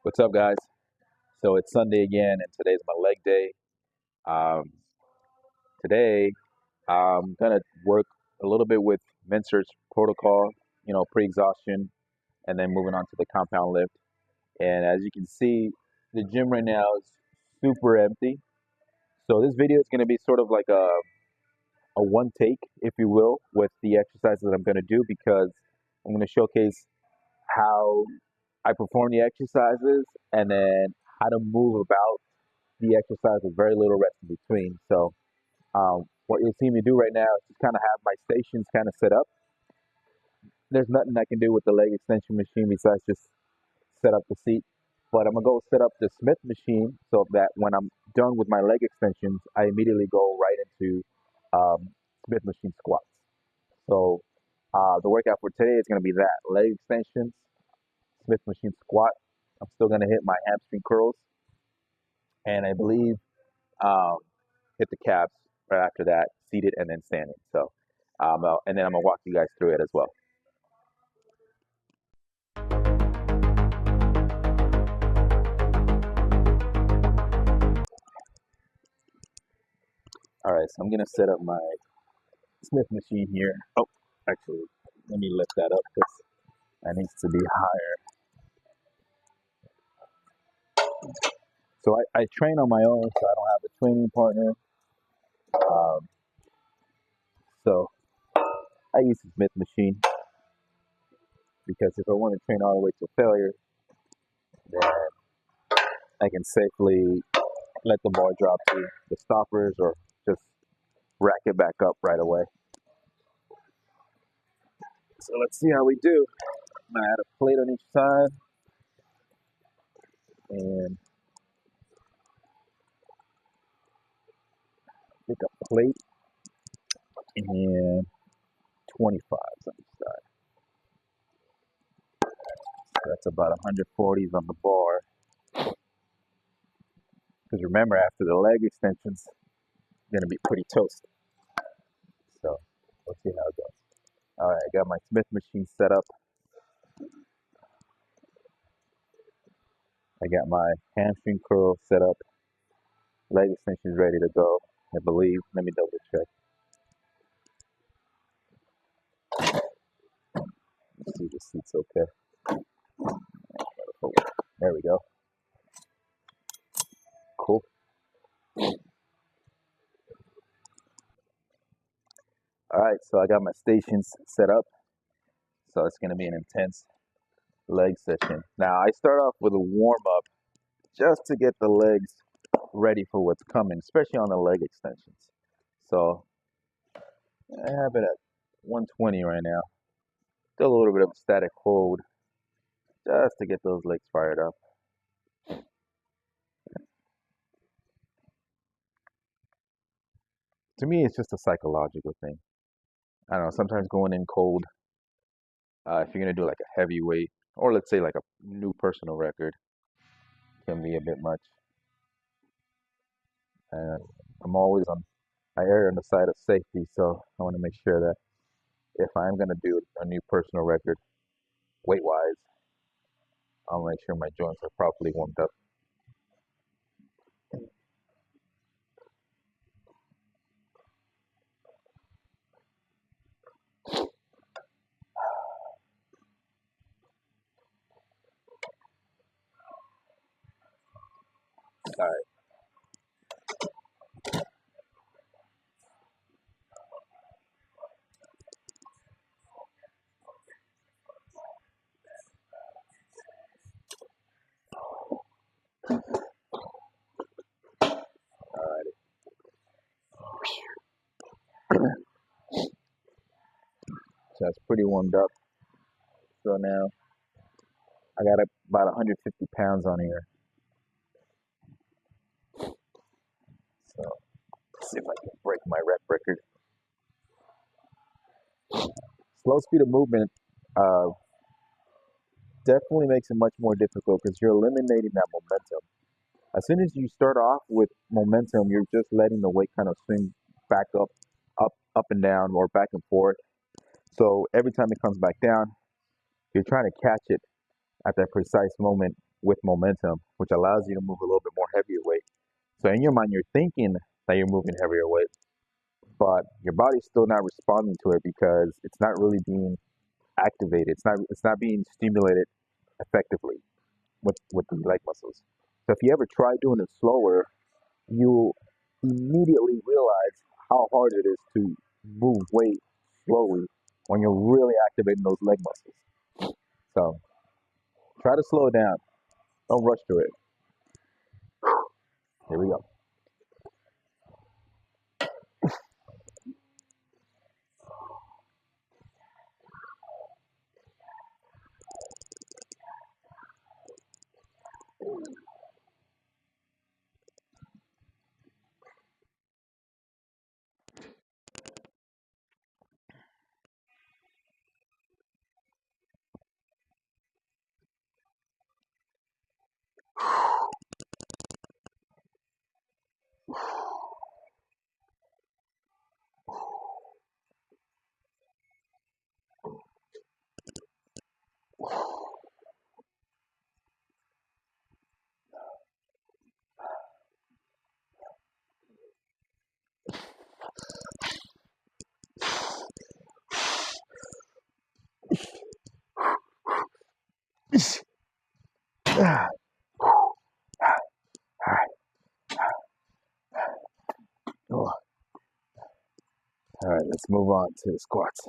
What's up, guys? So it's Sunday again, and today's my leg day. Um, Today, I'm gonna work a little bit with Mincer's protocol, pre-exhaustion, and then moving on to the compound lift. And as you can see, the gym right now is super empty. So this video is gonna be sort of like a one take, if you will, with the exercises that I'm gonna do because I'm gonna showcase how I perform the exercises and then how to move about the exercise with very little rest in between. So what you'll see me do right now is just kind of have my stations kind of set up. There's nothing I can do with the leg extension machine besides just set up the seat. But I'm gonna go set up the Smith machine so that when I'm done with my leg extensions, I immediately go right into Smith machine squats. So the workout for today is gonna be that leg extensions, Smith machine squat. I'm still gonna hit my hamstring curls, and I believe um, hit the calves right after that, seated and then standing. So, and then I'm gonna walk you guys through it as well. All right, so I'm gonna set up my Smith machine here. Oh, actually, let me lift that up because that needs to be higher. So I train on my own, so I don't have a training partner. Um, so I use the Smith machine because if I want to train all the way to failure, then I can safely let the bar drop to the stoppers or just rack it back up right away. So let's see how we do. I'm gonna add a plate on each side and pick a plate and 25s on each side. So that's about 140s on the bar. Because remember, after the leg extensions, it's gonna be pretty toasty. So let's see how it goes. All right, I got my Smith machine set up. I got my hamstring curl set up. Leg extensions ready to go. I believe. Let me double check. Let's see if the seat's okay. There we go. Cool. All right, so I got my stations set up. So it's going to be an intense leg session. Now I start off with a warm up just to get the legs ready for what's coming, especially on the leg extensions. So I have it at 120 right now. Still a little bit of a static hold just to get those legs fired up. To me, it's just a psychological thing. I don't know, sometimes going in cold, if you're going to do like a heavy weight, or let's say like a new personal record, can be a bit much. And I'm always I err on the side of safety, so I want to make sure that if I'm going to do a new personal record weight wise, I'll make sure my joints are properly warmed up. All right. So that's pretty warmed up. So now I got about 150 pounds on here. So let's see if I can break my rep record. Slow speed of movement uh, definitely makes it much more difficult because you're eliminating that momentum. As soon as you start off with momentum, you're just letting the weight kind of swing back up and down, or back and forth. So every time it comes back down, you're trying to catch it at that precise moment with momentum, which allows you to move a little bit more heavier weight. So in your mind, you're thinking that you're moving heavier weight, but your body's still not responding to it because it's not really being activated. It's not being stimulated effectively with the leg muscles. So if you ever try doing it slower, you'll immediately realize how hard it is to move weight slowly when you're really activating those leg muscles. So try to slow it down. Don't rush through it. Here we go. Oh, all right, let's move on to the squats.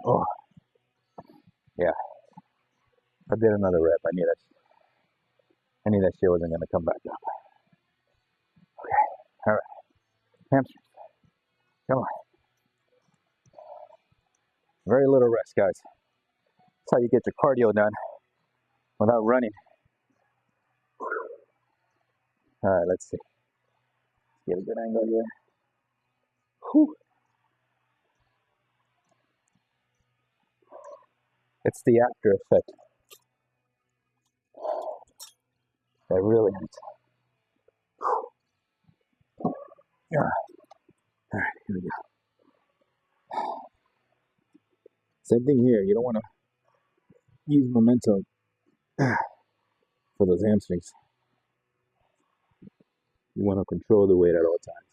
Oh, yeah. I did another rep. I knew that shit wasn't gonna come back up. All right, hamstring. Come on. Very little rest, guys. That's how you get your cardio done without running. All right, let's see. Get a good angle here. Whew. It's the after effect that really hurts. Yeah. All right, here we go. Same thing here. You don't want to use momentum for those hamstrings. You want to control the weight at all times.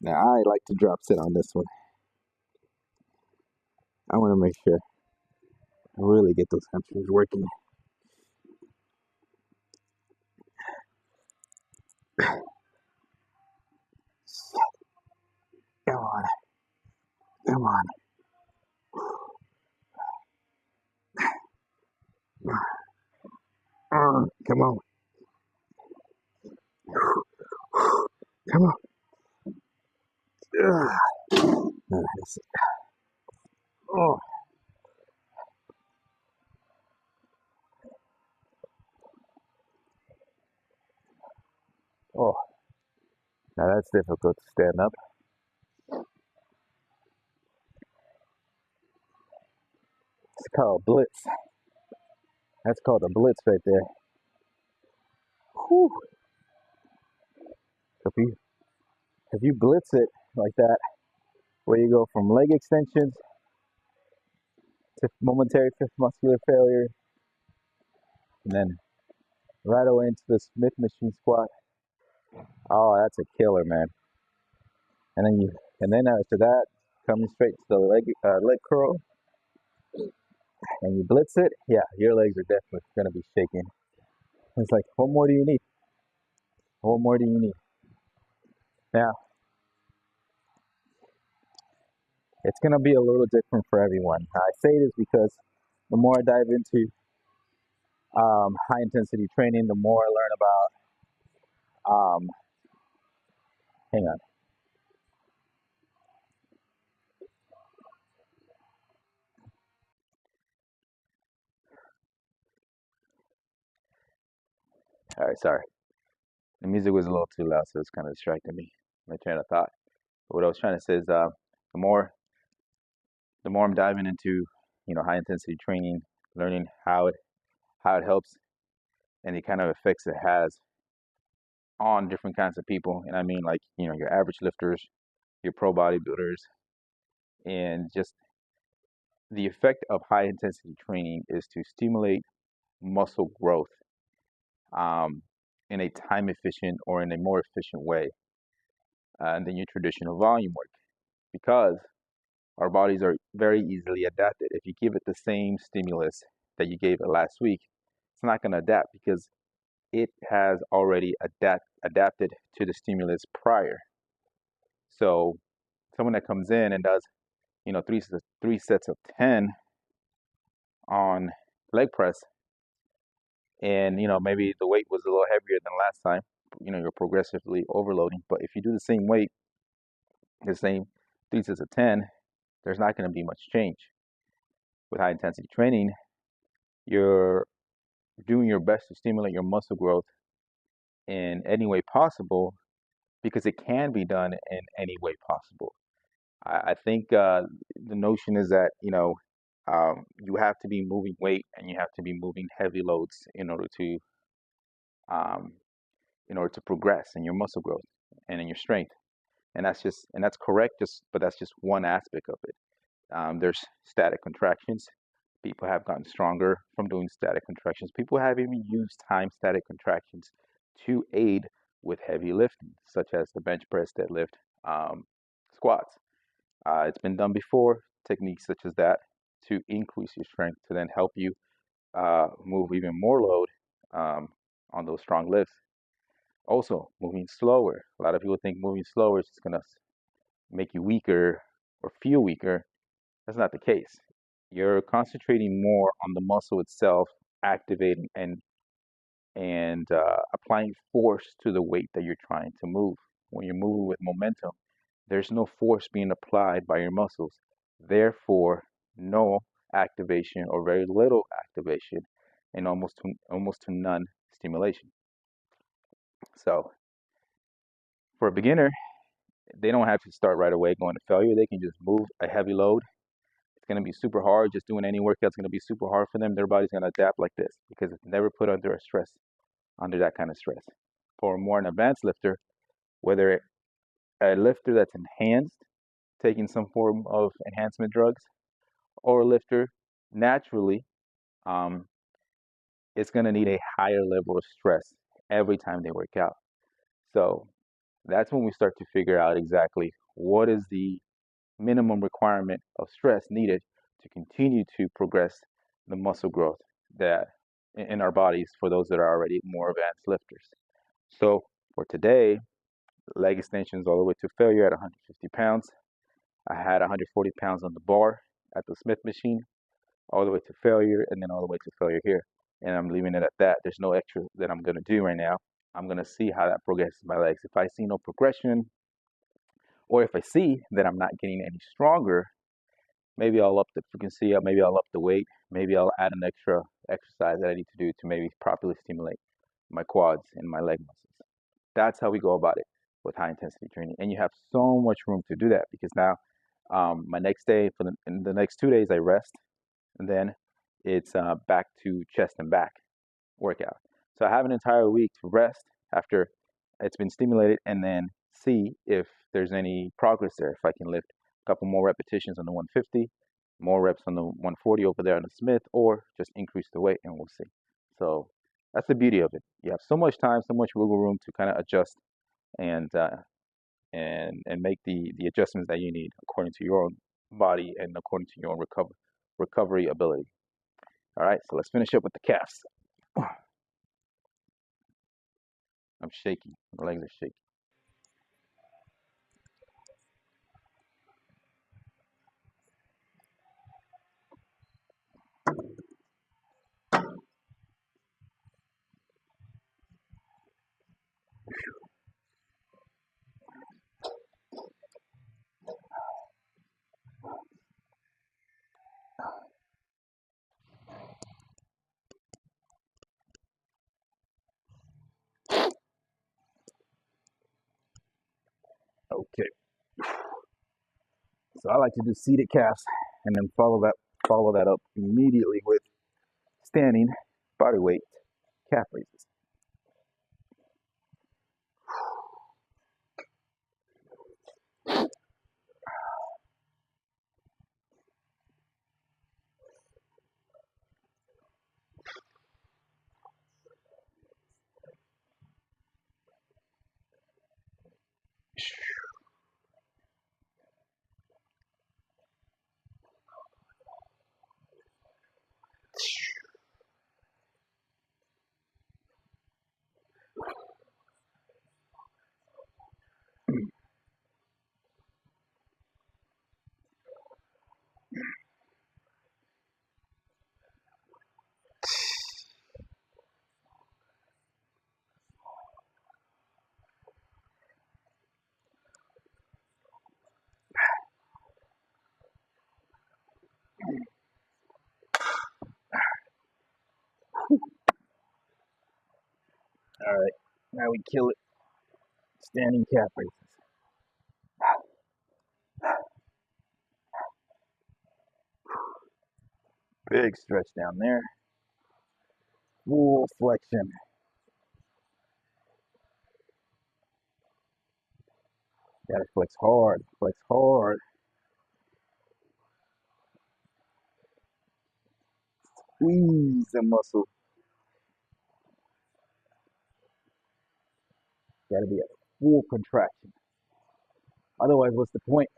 Now I like to drop sit on this one. I want to make sure I really get those hamstrings working. Come on, come on, come on, come on. That's it. Oh, oh. Now that's difficult to stand up. It's called blitz. That's called a blitz right there. Whew. So if you blitz it like that, where you go from leg extensions to momentary muscular failure, and then right away into the Smith machine squat. Oh, that's a killer, man. And then after that, coming straight to the leg curl, and you blitz it. Yeah, your legs are definitely gonna be shaking. It's like, what more do you need? What more do you need? Now, it's gonna be a little different for everyone. I say this because the more I dive into high intensity training, the more I learn about. Hang on. All right, sorry. The music was a little too loud, so it's kind of distracting me. My train of thought. But what I was trying to say is, the more the more I'm diving into, high intensity training, learning how it helps and the kind of effects it has on different kinds of people. And I mean, like, your average lifters, your pro bodybuilders, and just the effect of high intensity training is to stimulate muscle growth um, in a time efficient or in a more efficient way than your traditional volume work because our bodies are very easily adapted. If you give it the same stimulus that you gave it last week, it's not going to adapt because it has already adapted to the stimulus prior. So someone that comes in and does, three sets of 10 on leg press, and maybe the weight was a little heavier than last time. You're progressively overloading. But if you do the same weight, the same three sets of 10, there's not going to be much change. With high intensity training, you're doing your best to stimulate your muscle growth in any way possible because it can be done in any way possible. I think the notion is that you have to be moving weight and you have to be moving heavy loads um, in order to progress in your muscle growth and in your strength. And that's correct. But that's just one aspect of it. There's static contractions. People have gotten stronger from doing static contractions. People have even used time static contractions to aid with heavy lifting, such as the bench press, deadlift, squats. It's been done before, techniques such as that to increase your strength to then help you move even more load on those strong lifts. Also, moving slower. A lot of people think moving slower is just going to make you weaker or feel weaker. That's not the case. You're concentrating more on the muscle itself, activating and applying force to the weight that you're trying to move. When you're moving with momentum, there's no force being applied by your muscles. Therefore, no activation or very little activation and almost to none stimulation. So, for a beginner, They don't have to start right away going to failure. They can just move a heavy load. It's going to be super hard. Just doing any workout is going to be super hard for them. Their body's going to adapt like this because it's never put under a stress, under that kind of stress. For a more an advanced lifter, whether a lifter that's enhanced, taking some form of enhancement drugs, or a lifter naturally, um, it's going to need a higher level of stress every time they work out. So that's when we start to figure out exactly what is the minimum requirement of stress needed to continue to progress the muscle growth that in our bodies for those that are already more advanced lifters. So for today, leg extensions all the way to failure at 150 pounds. I had 140 pounds on the bar at the Smith machine, all the way to failure, and then all the way to failure here. And I'm leaving it at that. There's no extra that I'm going to do right now. I'm going to see how that progresses my legs. If I see no progression, or if I see that I'm not getting any stronger, maybe I'll up the frequency, maybe I'll up the weight, maybe I'll add an extra exercise that I need to do to maybe properly stimulate my quads and my leg muscles. That's how we go about it with high intensity training. And you have so much room to do that because now my next day, in the next 2 days, I rest, and then it's back to chest and back workout. So I have an entire week to rest after it's been stimulated and then see if there's any progress there. If I can lift a couple more repetitions on the 150, more reps on the 140 over there on the Smith, or just increase the weight and we'll see. So that's the beauty of it. You have so much time, so much wiggle room to kind of adjust and make the adjustments that you need according to your own body and according to your own recovery ability. All right, so let's finish up with the calves. I'm shaky. My legs are shaky. Okay, so I like to do seated calves and then follow that up immediately with standing body weight calf raises. All right, now we kill it. Standing calf raises. Big stretch down there. Full flexion. Gotta flex hard. Flex hard. Squeeze the muscle. Gotta be a full contraction. Otherwise, what's the point?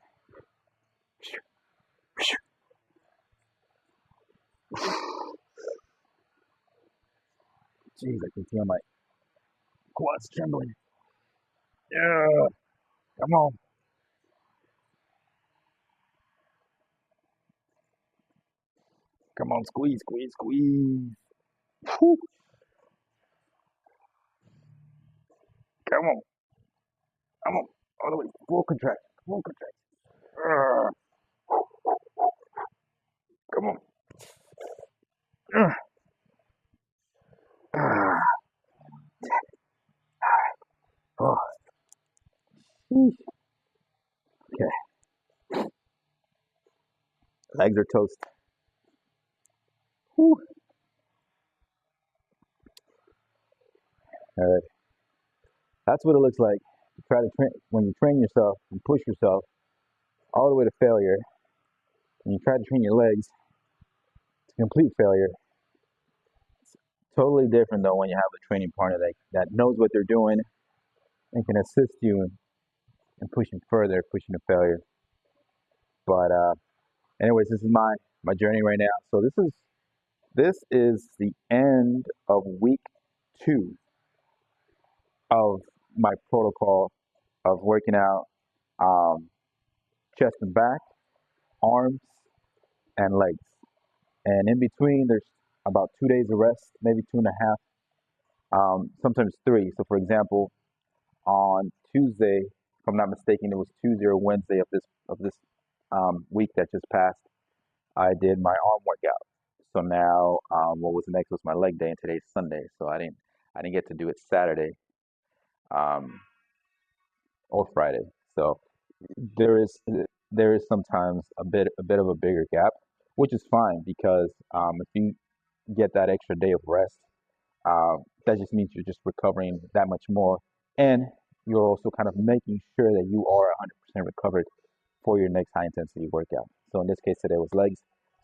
Jeez, I can feel my quads trembling. Yeah, come on. Come on, squeeze, squeeze, squeeze. Whew. Come on, come on. All the way, full contraction, full contraction. Come on. Oh, Legs are toast. Whew. All right. That's what it looks like. You try to train when you train yourself and push yourself all the way to failure, and you try to train your legs to complete failure. It's totally different though when you have a training partner that knows what they're doing and can assist you in pushing further, pushing to failure. But anyways, this is my journey right now. So this is the end of week 2 of my protocol of working out um, chest and back, arms, and legs. And in between, there's about 2 days of rest, maybe two and a half, sometimes three. So, for example, on Tuesday, if I'm not mistaken, it was Tuesday or Wednesday of this week that just passed. I did my arm workout. So now, what was next was my leg day, and today's Sunday. So I didn't get to do it Saturday um, or Friday. So there is there is sometimes a bit of a bigger gap, which is fine because if you get that extra day of rest, that just means you're just recovering that much more, and you're also kind of making sure that you are 100% recovered for your next high intensity workout. So in this case, today was legs.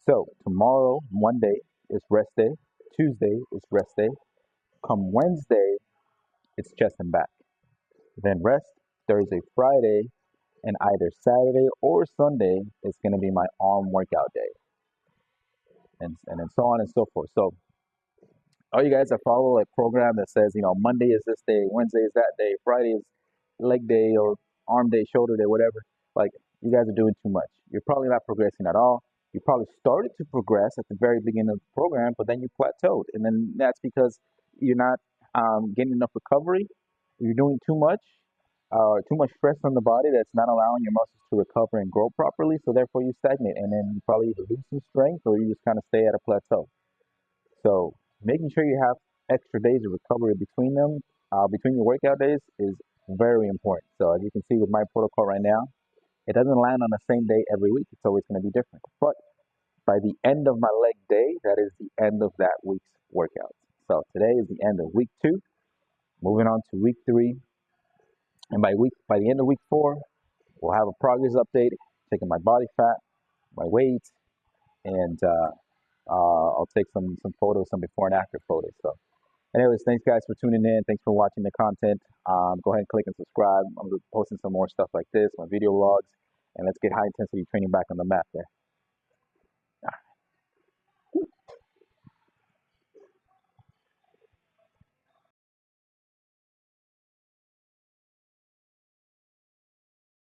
So tomorrow, Monday, is rest day. Tuesday is rest day. Come Wednesday, it's chest and back. Then rest. Thursday, Friday, and either Saturday or Sunday is going to be my arm workout day, and then so on and so forth. So all you guys that follow a program that says, Monday is this day, Wednesday is that day, Friday is leg day or arm day, shoulder day, whatever, like you guys are doing too much. You're probably not progressing at all. You probably started to progress at the very beginning of the program, but then you plateaued. And then that's because you're not getting enough recovery. You're doing too much stress on the body that's not allowing your muscles to recover and grow properly. So therefore you stagnate, and then you probably either lose some strength or you just kind of stay at a plateau. So making sure you have extra days of recovery between them, between your workout days, is very important. So as you can see with my protocol right now, it doesn't land on the same day every week. It's always going to be different. But by the end of my leg day, that is the end of that week's workout. So today is the end of week 2. Moving on to week 3, and by the end of week 4, we'll have a progress update, taking my body fat, my weight, and I'll take some photos, some before and after photos. So anyways, thanks guys for tuning in. Thanks for watching the content. Go ahead and click and subscribe. I'm posting some more stuff like this, my video logs, and let's get high intensity training back on the map there.